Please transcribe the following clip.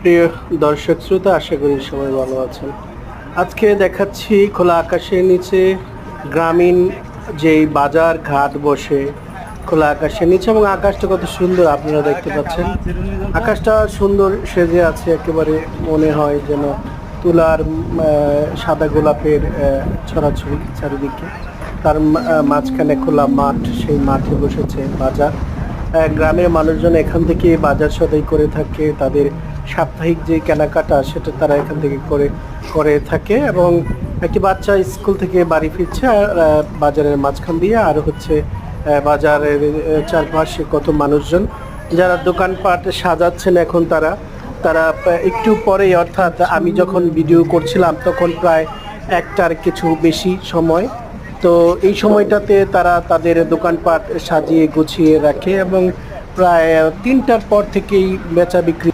প্রিয় দর্শক শ্রোতা, আশা করি সবাই ভালো আছেন। আজকে দেখাচ্ছি খোলা আকাশের নিচে গ্রামীণ যেই বাজার ঘাট বসে খোলা আকাশের নিচে, এবং আকাশটা কত সুন্দর আপনারা দেখতে পাচ্ছেন। আকাশটা সুন্দর সেজে আছে, একেবারে মনে হয় যেন তুলার সাদা গোলাপের ছড়াছড়ি চারিদিকে। তার মাঝখানে খোলা মাঠ, সেই মাঠে বসেছে বাজার। গ্রামের মানুষজন এখান থেকে বাজার সদাই করে থাকে, তাদের সাপ্তাহিক যে কেনাকাটা সেটা তারা এখান থেকে করে থাকে। এবং একটি বাচ্চা স্কুল থেকে বাড়ি ফিরছে আর বাজারের মাঝখান দিয়ে, আর হচ্ছে বাজারের চারপাশে কত মানুষজন যারা দোকানপাট সাজাচ্ছেন। এখন তারা তারা একটু পরেই, অর্থাৎ আমি যখন ভিডিও করছিলাম তখন প্রায় একটার কিছু বেশি সময়, তো এই সময়টাতে তারা তাদের দোকানপাট সাজিয়ে গুছিয়ে রাখে এবং প্রায় 3টার পর থেকেই বেচা বিক্রি।